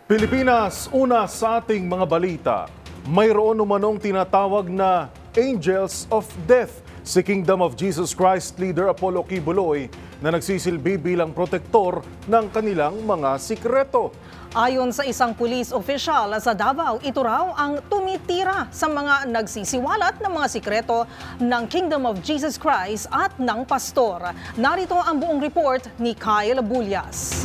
Pilipinas, una sa ating mga balita. Mayroon umanong tinatawag na Angels of Death si Kingdom of Jesus Christ leader Apollo Quiboloy na nagsisilbi bilang protektor ng kanilang mga sikreto. Ayon sa isang police official sa Davao, ito raw ang tumitira sa mga nagsisiwalat ng mga sikreto ng Kingdom of Jesus Christ at ng pastor. Narito ang buong report ni Kyle Bulyas.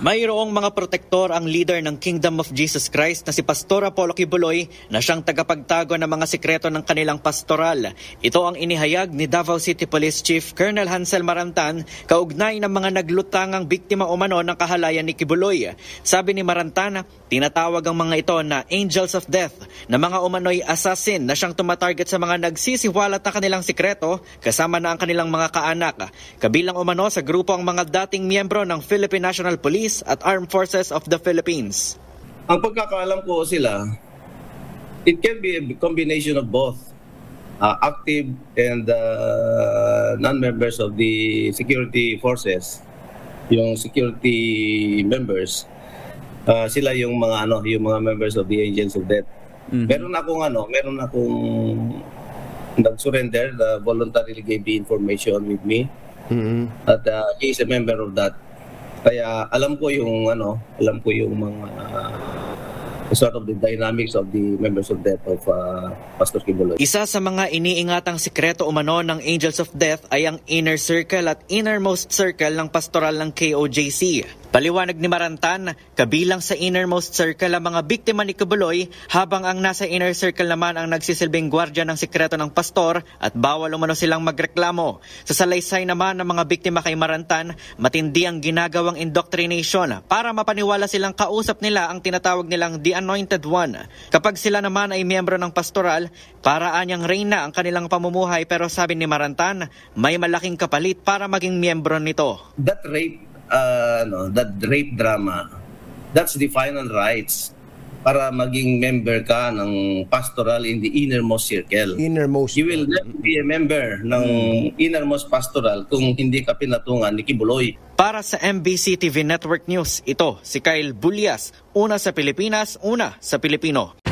Mayroong mga protektor ang leader ng Kingdom of Jesus Christ na si Pastor Apollo Quiboloy na siyang tagapagtago ng mga sikreto ng kanilang pastoral. Ito ang inihayag ni Davao City Police Chief Colonel Hansel Marantan kaugnay ng mga naglutangang biktima umano ng kahalayan ni Quiboloy. Sabi ni Marantan, tinatawag ang mga ito na Angels of Death na mga umano'y assassin na siyang tumatarget sa mga nagsisiwalat na kanilang sikreto kasama na ang kanilang mga kaanak. Kabilang umano sa grupo ang mga dating miyembro ng Philippine National Police at Armed Forces of the Philippines. Ang pagkakaalam ko sila, it can be a combination of both active and non-members of the security forces. Yung security members, sila yung mga yung mga members of the Angels of Death. Meron akong nag-surrender, voluntarily gave the information with me. At he is a member of that. Kaya alam ko yung mga sort of the dynamics of the members of death of Pastor Quiboloy. Isa sa mga iniingatang sikreto umano ng Angels of Death ay ang inner circle at innermost circle ng pastoral ng KOJC. Paliwanag ni Marantan, kabilang sa innermost circle ang mga biktima ni Quiboloy habang ang nasa inner circle naman ang nagsisilbing gwardya ng sikreto ng pastor at bawal umano silang magreklamo. Sa salaysay naman ng mga biktima kay Marantan, matindi ang ginagawang indoctrination para mapaniwala silang kausap nila ang tinatawag nilang The Anointed One. Kapag sila naman ay miyembro ng pastoral, paraan niyang reyna ang kanilang pamumuhay pero sabi ni Marantan, may malaking kapalit para maging miyembro nito. That rape drama, that's the final rights para maging member ka ng pastoral in the innermost circle. You will never be a member ng innermost pastoral kung hindi ka pinatungan ni Quiboloy. Para sa MBC TV Network News, ito si Kyle Bulyas, una sa Pilipinas, una sa Pilipino.